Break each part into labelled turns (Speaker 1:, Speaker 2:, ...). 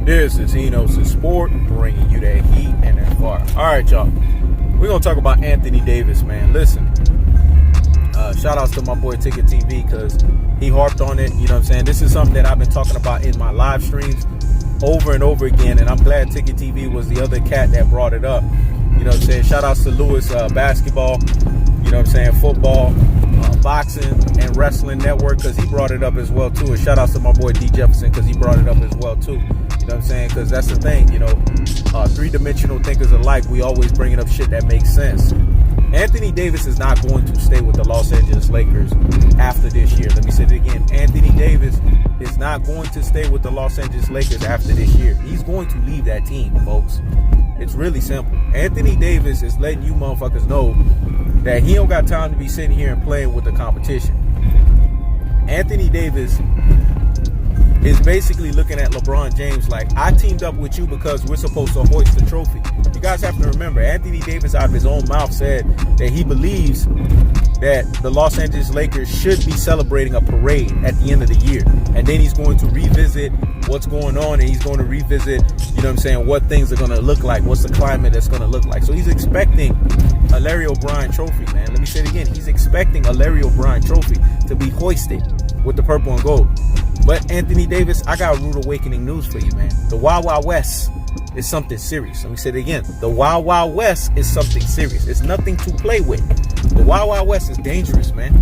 Speaker 1: This is Enos' Sport, bringing you that heat and that fire. All right, y'all. We're going to talk about Anthony Davis, man. Listen, shout outs to my boy Ticket TV because he harped on it. You know what I'm saying? This is something that I've been talking about in my live streams over and over again, and I'm glad Ticket TV was the other cat that brought it up. You know what I'm saying? Shout outs to Lewis Basketball, you know what I'm saying, football, boxing, and wrestling network because he brought it up as well, too. And shout outs to my boy D Jefferson because he brought it up as well, too. You know what I'm saying? Because that's the thing, you know, three-dimensional thinkers alike, we always bringing up shit that makes sense. Anthony Davis is not going to stay with the Los Angeles Lakers after this year. Let me say it again. Anthony Davis is not going to stay with the Los Angeles Lakers after this year. He's going to leave that team, folks. It's really simple. Anthony Davis is letting you motherfuckers know that he don't got time to be sitting here and playing with the competition. Anthony Davis is basically looking at LeBron James like, I teamed up with you because we're supposed to hoist the trophy. You guys have to remember, Anthony Davis out of his own mouth said that he believes that the Los Angeles Lakers should be celebrating a parade at the end of the year. And then he's going to revisit what's going on, and he's going to revisit, you know what I'm saying, what things are going to look like, what's the climate that's going to look like. So he's expecting a Larry O'Brien trophy, man. Let me say it again. He's expecting a Larry O'Brien trophy to be hoisted with the purple and gold. But Anthony Davis, I got rude awakening news for you, man. The Wild Wild West is something serious. Let me say it again. The Wild Wild West is something serious. It's nothing to play with. The Wild Wild West is dangerous, man.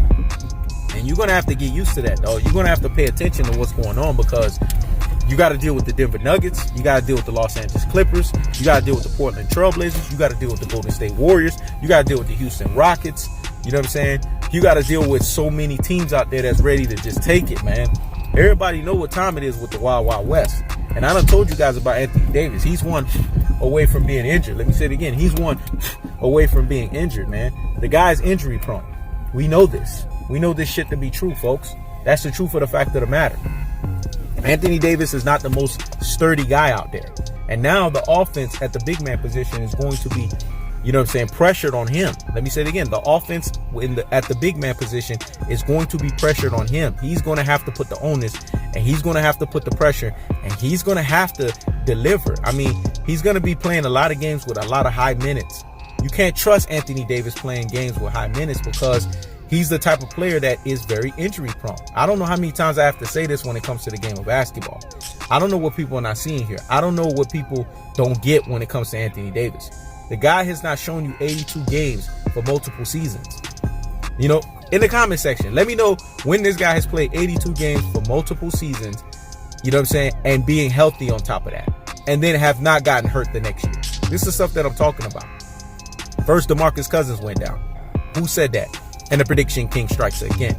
Speaker 1: And you're going to have to get used to that, though. You're going to have to pay attention to what's going on because you got to deal with the Denver Nuggets. You got to deal with the Los Angeles Clippers. You got to deal with the Portland Trailblazers. You got to deal with the Golden State Warriors. You got to deal with the Houston Rockets. You know what I'm saying? You got to deal with so many teams out there that's ready to just take it, man. Everybody know what time it is with the Wild Wild West. And I done told you guys about Anthony Davis. He's one away from being injured. Let me say it again. He's one away from being injured, man. The guy's injury prone. We know this. We know this shit to be true, folks. That's the truth of the fact of the matter. Anthony Davis is not the most sturdy guy out there. And now the offense at the big man position is going to be, you know what I'm saying, pressured on him. Let me say it again. The offense at the big man position is going to be pressured on him. He's going to have to put the onus, and he's going to have to put the pressure, and he's going to have to deliver. I mean, he's going to be playing a lot of games with a lot of high minutes. You can't trust Anthony Davis playing games with high minutes because he's the type of player that is very injury prone. I don't know how many times I have to say this when it comes to the game of basketball. I don't know what people are not seeing here. I don't know what people don't get when it comes to Anthony Davis. The guy has not shown you 82 games for multiple seasons. You know, in the comment section, let me know when this guy has played 82 games for multiple seasons, you know what I'm saying, and being healthy on top of that, and then have not gotten hurt the next year. This is stuff that I'm talking about. First, DeMarcus Cousins went down. Who said that? And the prediction king strikes again.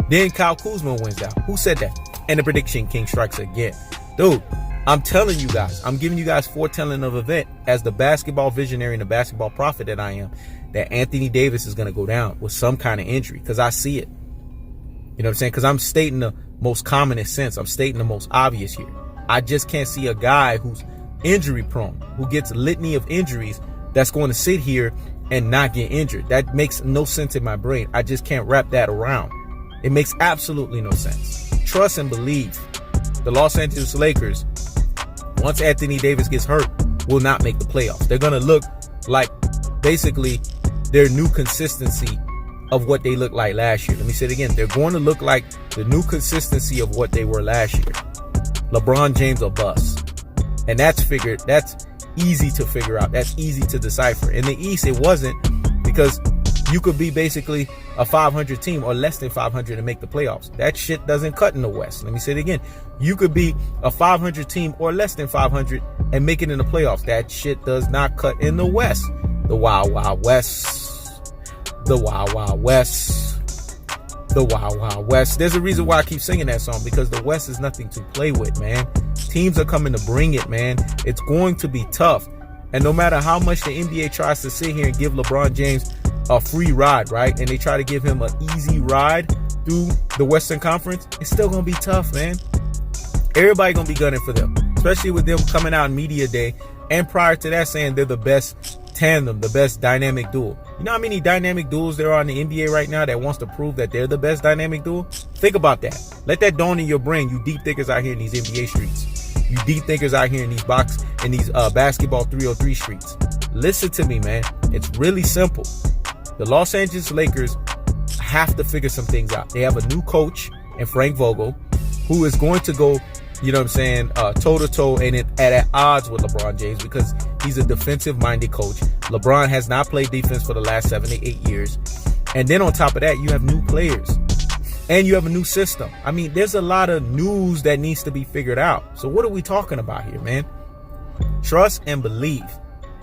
Speaker 1: Then Kyle Kuzma wins down. Who said that? And the prediction king strikes again. Dude, I'm telling you guys, I'm giving you guys foretelling of event as the basketball visionary and the basketball prophet that I am, that Anthony Davis is going to go down with some kind of injury because I see it. You know what I'm saying? Because I'm stating the most commonest sense. I'm stating the most obvious here. I just can't see a guy who's injury prone, who gets a litany of injuries, that's going to sit here and not get injured. That makes no sense in my brain. I just can't wrap that around. It makes absolutely no sense. Trust and believe. The Los Angeles Lakers, once Anthony Davis gets hurt, will not make the playoffs. They're going to look like basically their new consistency of what they looked like last year. Let me say it again. They're going to look like the new consistency of what they were last year. LeBron James or bust. And that's easy to figure out. That's easy to decipher. In the East, it wasn't, because you could be basically a 500 team or less than 500 and make the playoffs. That shit doesn't cut in the West. Let me say it again. You could be a 500 team or less than 500 and make it in the playoffs. That shit does not cut in the West. The Wild Wild West. The Wild Wild West. The Wild Wild West. There's a reason why I keep singing that song, because the West is nothing to play with, man. Teams are coming to bring it, man. It's going to be tough. And no matter how much the NBA tries to sit here and give LeBron James a free ride, right? And they try to give him an easy ride through the Western Conference, it's still going to be tough, man. Everybody going to be gunning for them, especially with them coming out in media day and prior to that saying they're the best tandem, the best dynamic duo. You know how many dynamic duos there are in the NBA right now that wants to prove that they're the best dynamic duo? Think about that. Let that dawn in your brain, you deep thinkers out here in these NBA streets. You deep thinkers out here in these basketball 303 streets. Listen to me, man. It's really simple. The Los Angeles Lakers have to figure some things out. They have a new coach in Frank Vogel who is going to go, you know what I'm saying, toe-to-toe and at odds with LeBron James because he's a defensive-minded coach. LeBron has not played defense for the last 7 to 8 years. And then on top of that, you have new players. And you have a new system. I mean, there's a lot of news that needs to be figured out. So what are we talking about here, man? Trust and believe.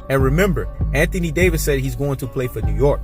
Speaker 1: And remember, Anthony Davis said he's going to play for New York.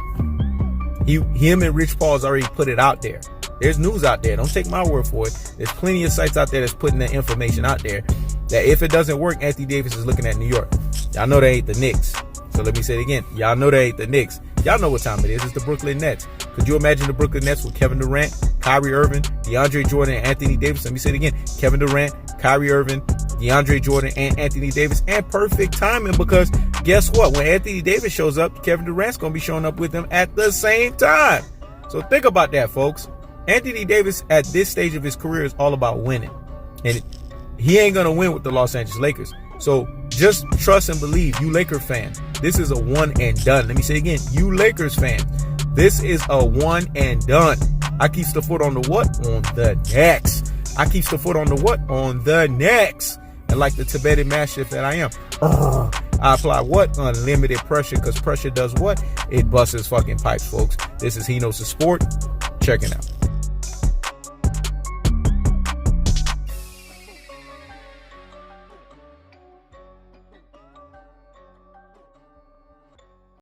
Speaker 1: Him and Rich Paul's already put it out there. There's news out there. Don't take my word for it. There's plenty of sites out there that's putting that information out there that if it doesn't work, Anthony Davis is looking at New York. Y'all know they ain't the Knicks. So let me say it again. Y'all know they ain't the Knicks. Y'all know what time it is. It's the Brooklyn Nets. Could you imagine the Brooklyn Nets with Kevin Durant, Kyrie Irving, DeAndre Jordan, and Anthony Davis? Let me say it again. Kevin Durant, Kyrie Irving, DeAndre Jordan, and Anthony Davis. And perfect timing because guess what? When Anthony Davis shows up, Kevin Durant's going to be showing up with him at the same time. So think about that, folks. Anthony Davis at this stage of his career is all about winning. And he ain't going to win with the Los Angeles Lakers. So just trust and believe, you Laker fans. This is a one and done. Let me say it again. You Lakers fans. This is a one and done. I keeps the foot on the what? On the necks. I keeps the foot on the what? On the necks. And like the Tibetan Mastiff that I am, I apply what? Unlimited pressure, because pressure does what? It busts his fucking pipes, folks. This is He Knows the Sport. Checking out.